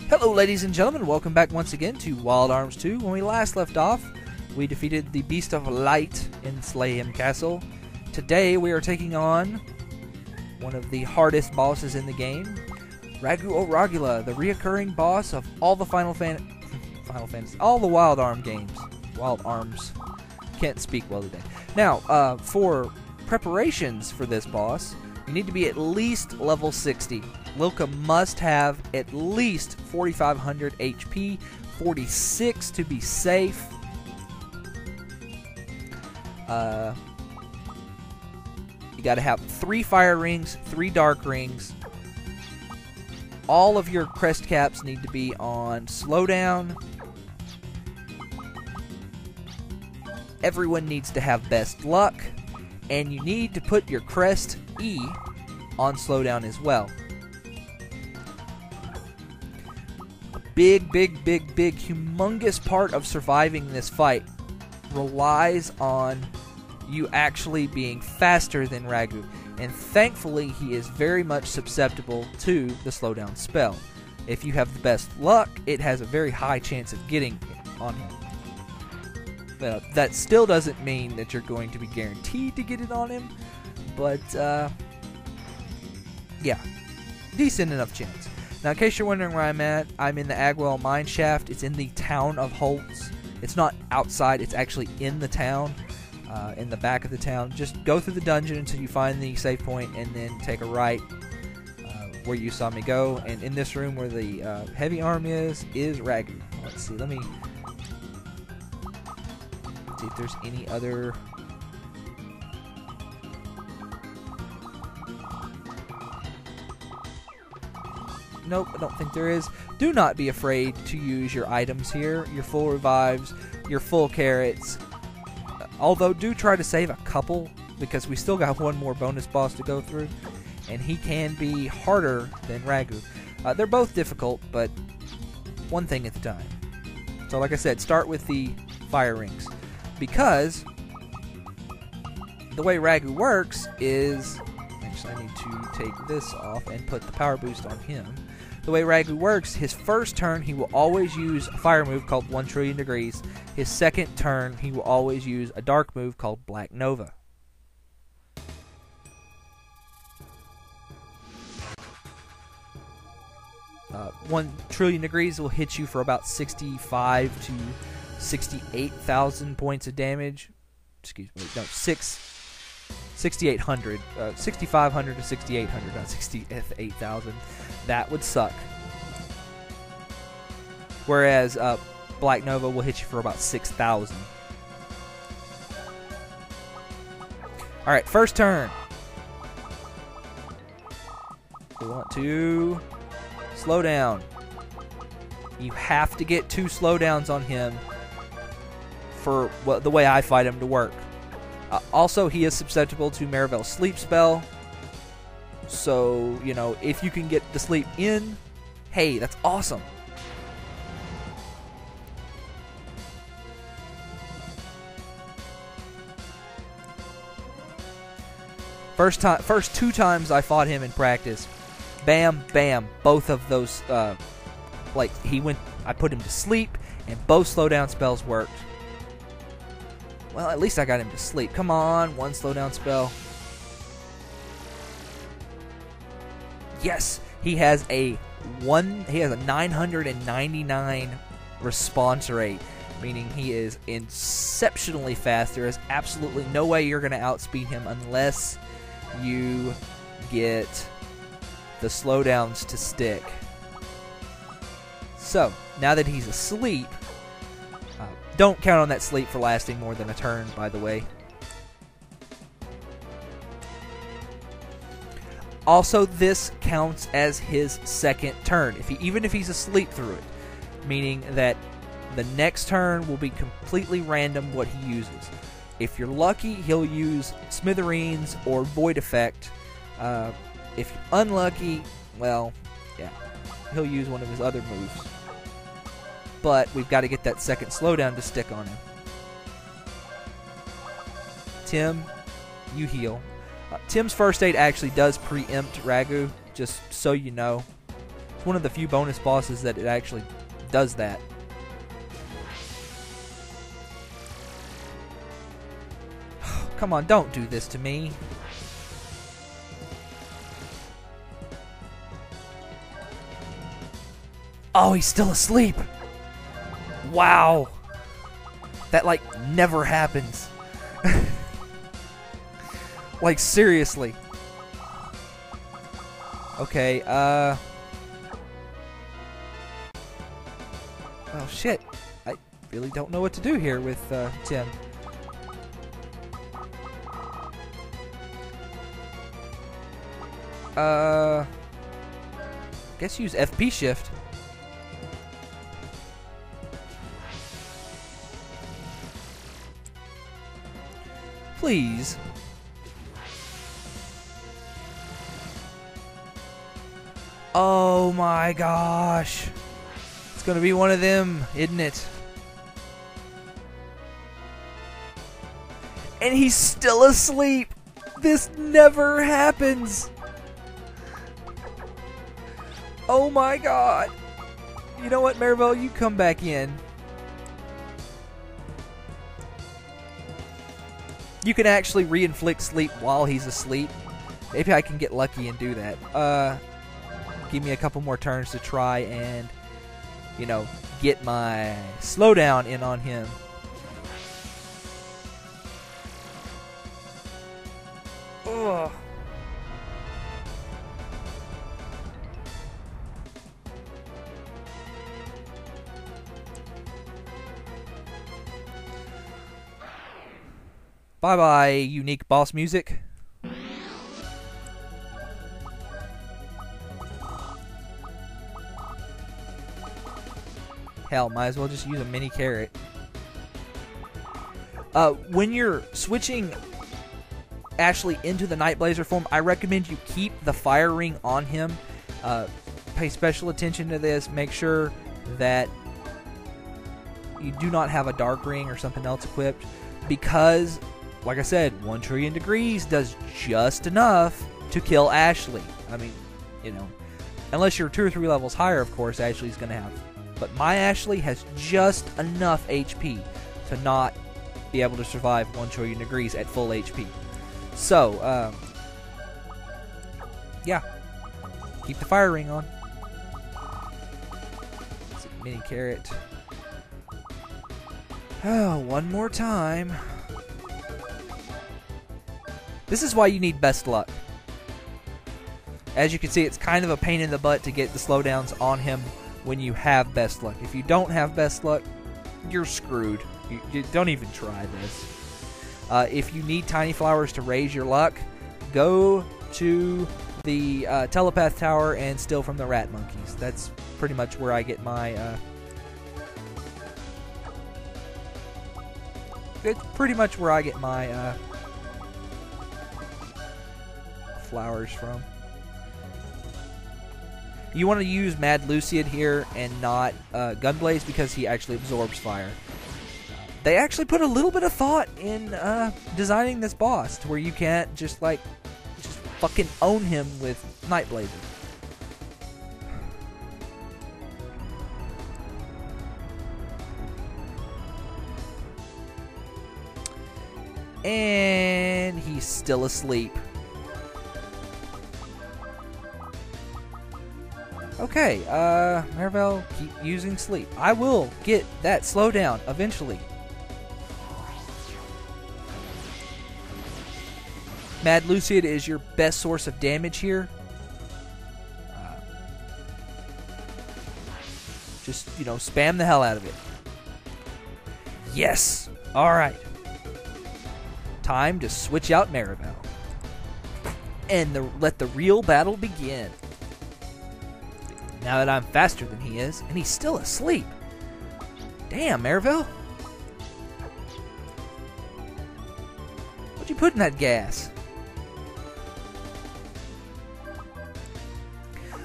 Hello ladies and gentlemen, welcome back once again to Wild Arms 2. When we last left off, we defeated the Beast of Light in Slowdown Castle. Today we are taking on one of the hardest bosses in the game, Ragu or Ragula, the reoccurring boss of all the Final Fantasy, all the Wild Arm games. Wild Arms. Can't speak well today. Now, for preparations for this boss, you need to be at least level 60. Lilka must have at least 4,500 HP, 46 to be safe. You gotta have 3 fire rings, 3 dark rings. All of your crest caps need to be on Slowdown. Everyone needs to have best luck. And you need to put your Crest E on Slowdown as well. A big, humongous part of surviving this fight relies on you actually being faster than Ragu. And thankfully, he is very much susceptible to the Slowdown spell. If you have the best luck, it has a very high chance of getting it on him. That still doesn't mean that you're going to be guaranteed to get it on him, but yeah, decent enough chance. Now, in case you're wondering where I'm at, I'm in the Aguel mine shaft. It's in the town of Holtz. It's not outside, it's actually in the town, in the back of the town. Just go through the dungeon until you find the save point, and then take a right where you saw me go. And in this room where the heavy arm is Ragu. Let's see, let me see if there's any other. Nope, I don't think there is. Do not be afraid to use your items here. Your full revives, your full carrots. Although do try to save a couple, because we still got one more bonus boss to go through, and he can be harder than Ragu. They're both difficult, but one thing at a time. So like I said, start with the fire rings. Because the way Ragu works is, actually I need to take this off and put the power boost on him. The way Ragu works, his first turn he will always use a fire move called 1 trillion degrees. His second turn he will always use a dark move called Black Nova. Uh, 1 trillion degrees will hit you for about 65 to 68,000 points of damage. Excuse me, no, 6,800. 6,500 to 6,800, not 68,000. That would suck. Whereas Black Nova will hit you for about 6,000. Alright, first turn. We want to slow down. You have to get 2 slowdowns on him for the way I fight him to work. Also, he is susceptible to Marivel's sleep spell. So, you know, if you can get the sleep in, hey, that's awesome. First 2 times I fought him in practice, bam, bam, both of those, like, I put him to sleep, and both slowdown spells worked. Well, at least I got him to sleep. Come on, 1 slowdown spell. Yes, he has a 999 response rate, meaning he is exceptionally fast. There is absolutely no way you're going to outspeed him unless you get the slowdowns to stick. So, now that he's asleep, don't count on that sleep for lasting more than a turn, by the way. Also, this counts as his second turn, even if he's asleep through it. Meaning that the next turn will be completely random what he uses. If you're lucky, he'll use Smithereens or Void Effect. If you're unlucky, well, yeah, he'll use one of his other moves. But we've got to get that second slowdown to stick on him. Tim, you heal. Tim's first aid actually does preempt Ragu, just so you know. one of the few bonus bosses that it actually does that. Come on, don't do this to me. Oh, he's still asleep. Wow. That, like, never happens. Like, seriously. Okay, oh, shit. I really don't know what to do here with, Tim. Guess use FP shift. Please. Oh my gosh. It's gonna be one of them, isn't it? And he's still asleep. This never happens. Oh my god. You know what, Marivel? You come back in. You can actually re-inflict sleep while he's asleep. Maybe I can get lucky and do that. Give me a couple more turns to try and, you know, get my slowdown in on him. Ugh. Bye-bye, unique boss music. Hell, might as well just use a mini carrot. When you're switching Ashley into the Night Blazer form, I recommend you keep the fire ring on him. Pay special attention to this. Make sure that you do not have a dark ring or something else equipped, because, like I said, 1 trillion degrees does just enough to kill Ashley. I mean, you know, unless you're 2 or 3 levels higher, of course, Ashley's going to have. But my Ashley has just enough HP to not be able to survive 1 trillion degrees at full HP. So, yeah. Keep the fire ring on. Mini carrot. Oh, one more time. This is why you need best luck. As you can see, it's kind of a pain in the butt to get the slowdowns on him when you have best luck. If you don't have best luck, you're screwed. You don't even try this. If you need tiny flowers to raise your luck, go to the telepath tower and steal from the rat monkeys. That's pretty much where I get my it's pretty much where I get my flowers from. You want to use Mad Luciad here and not Gunblaze, because he actually absorbs fire. They actually put a little bit of thought in designing this boss to where you can't just fucking own him with Night Blazer. And he's still asleep. Okay, Marivel, keep using sleep. I will get that slowdown eventually. Mad Luciad is your best source of damage here. Just, you know, spam the hell out of it. Yes! Alright. Time to switch out Marivel. And let the real battle begin. Now that I'm faster than he is, and he's still asleep. Damn, Marivel. What'd you put in that gas?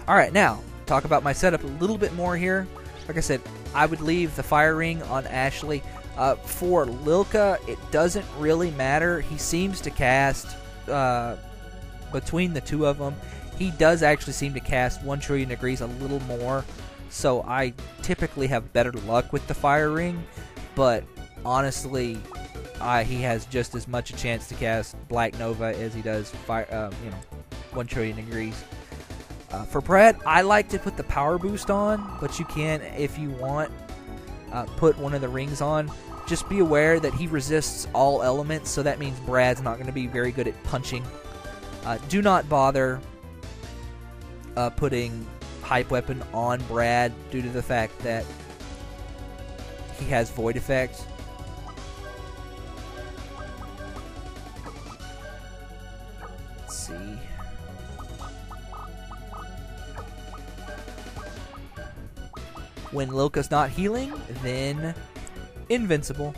Alright, now, talk about my setup a little bit more here. Like I said, I would leave the fire ring on Ashley. For Lilka, it doesn't really matter. He seems to cast, between the two of them, he does actually seem to cast 1 trillion degrees a little more, so I typically have better luck with the fire ring, but honestly, he has just as much a chance to cast Black Nova as he does fire, 1 trillion degrees. For Brad, I like to put the power boost on, but you can, if you want, put one of the rings on. Just be aware that he resists all elements, so that means Brad's not going to be very good at punching. Do not bother putting Hype Weapon on Brad due to the fact that he has Void Effect. Let's see. When Lilka's not healing, then Invincible.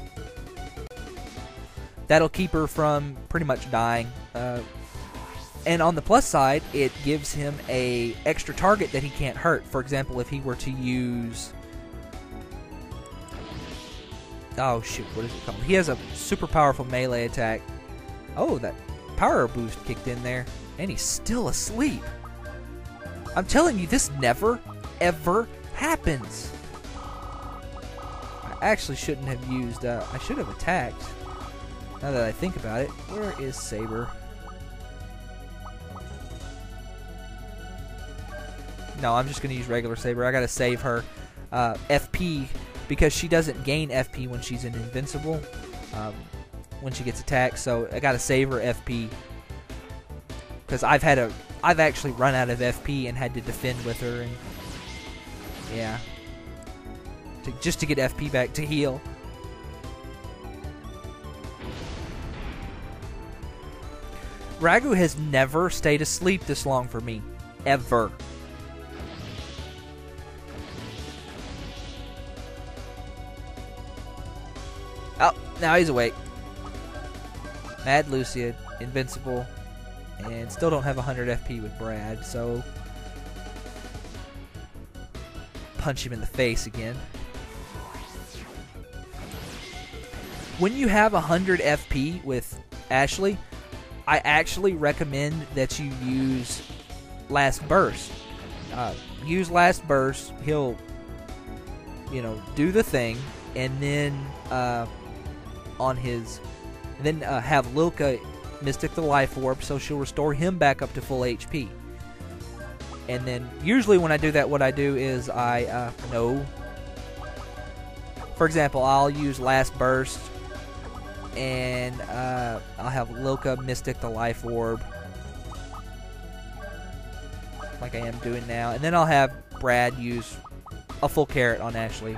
That'll keep her from pretty much dying. And on the plus side, it gives him a extra target that he can't hurt. For example, if he were to use... Oh, shoot. What is it called? He has a super powerful melee attack. Oh, that power boost kicked in there. And he's still asleep. I'm telling you, this never, ever happens. I actually shouldn't have used... I should have attacked. Now that I think about it. Where is Saber? No, I'm just going to use regular Saber. I got to save her FP because she doesn't gain FP when she's in Invincible, when she gets attacked. So I got to save her FP because I've actually run out of FP and had to defend with her, and yeah, just to get FP back to heal. Ragu has never stayed asleep this long for me, ever. Oh, now he's awake. Mad Lucid, Invincible, and still don't have 100 FP with Brad, so punch him in the face again. When you have 100 FP with Ashley, I actually recommend that you use Last Burst. Use Last Burst, he'll, do the thing, and then have Lilka Mystic the Life Orb, so she'll restore him back up to full HP. And then usually when I do that, what I do is for example, I'll use Last Burst, and I'll have Lilka Mystic the Life Orb, like I am doing now, and then I'll have Brad use a full carrot on Ashley,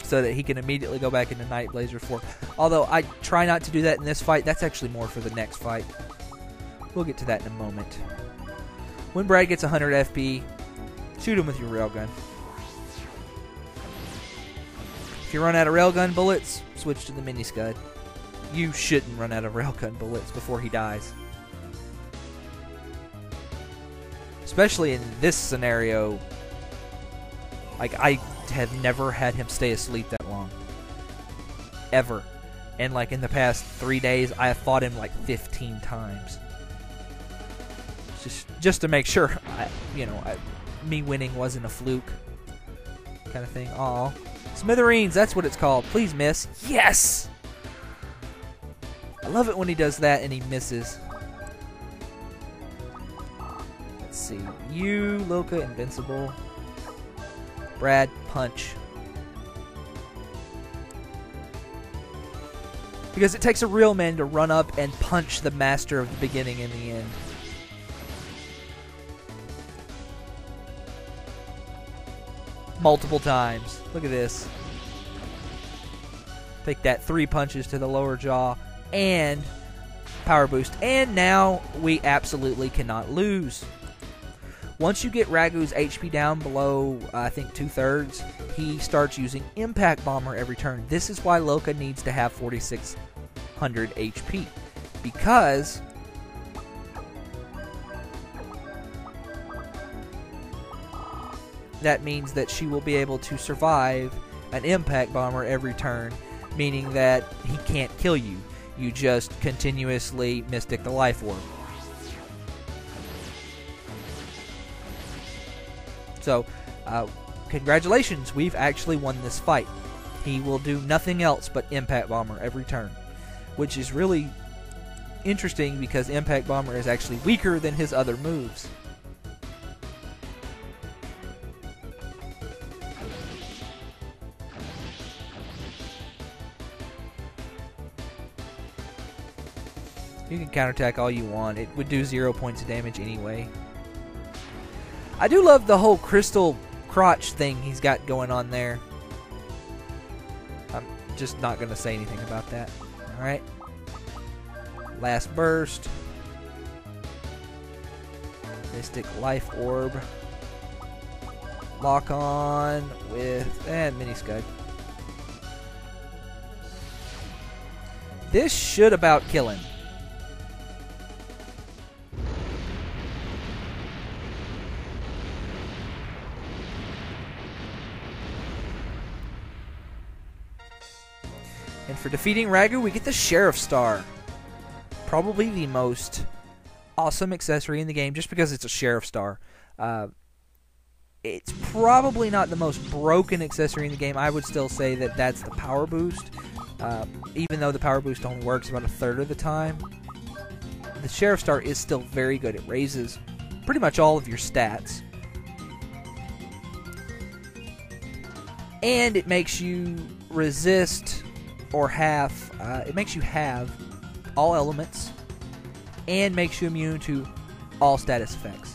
so that he can immediately go back into Night Blazer 4. Although I try not to do that in this fight. That's actually more for the next fight. We'll get to that in a moment. When Brad gets 100 FP, shoot him with your railgun. If you run out of railgun bullets, switch to the mini scud. You shouldn't run out of railgun bullets before he dies. Especially in this scenario. Like, I have never had him stay asleep that long. Ever. And like in the past 3 days, I have fought him like 15 times. Just to make sure, me winning wasn't a fluke. Kind of thing. Aw. Smithereens, that's what it's called. Please miss. Yes! I love it when he does that and he misses. Let's see. You, Lilka, Invincible. Brad, punch. Because it takes a real man to run up and punch the master of the beginning and the end. Multiple times. Look at this. Take that 3 punches to the lower jaw and power boost. And now we absolutely cannot lose. Once you get Ragu's HP down below, I think 2/3, he starts using Impact Bomber every turn. This is why Lilka needs to have 4,600 HP. Because that means that she will be able to survive an Impact Bomber every turn, meaning that he can't kill you. You just continuously Mystic the Life Orb. So, congratulations, we've actually won this fight. He will do nothing else but Impact Bomber every turn, which is really interesting because Impact Bomber is actually weaker than his other moves. You can counterattack all you want. It would do 0 points of damage anyway. I do love the whole crystal crotch thing he's got going on there. I'm just not going to say anything about that. Alright. Last burst. Mystic Life Orb. Lock on with... and Mini Scud. This should about kill him. And for defeating Ragu, we get the Sheriff Star. Probably the most awesome accessory in the game, just because it's a Sheriff Star. It's probably not the most broken accessory in the game. I would still say that that's the Power Boost. Even though the Power Boost only works about a third of the time, the Sheriff Star is still very good. It raises pretty much all of your stats. And it makes you resist... or half, it makes you have all elements and makes you immune to all status effects.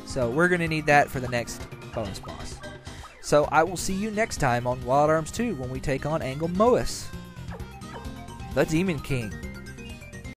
So we're going to need that for the next bonus boss. So I will see you next time on Wild Arms 2 when we take on Aguel, the Demon King.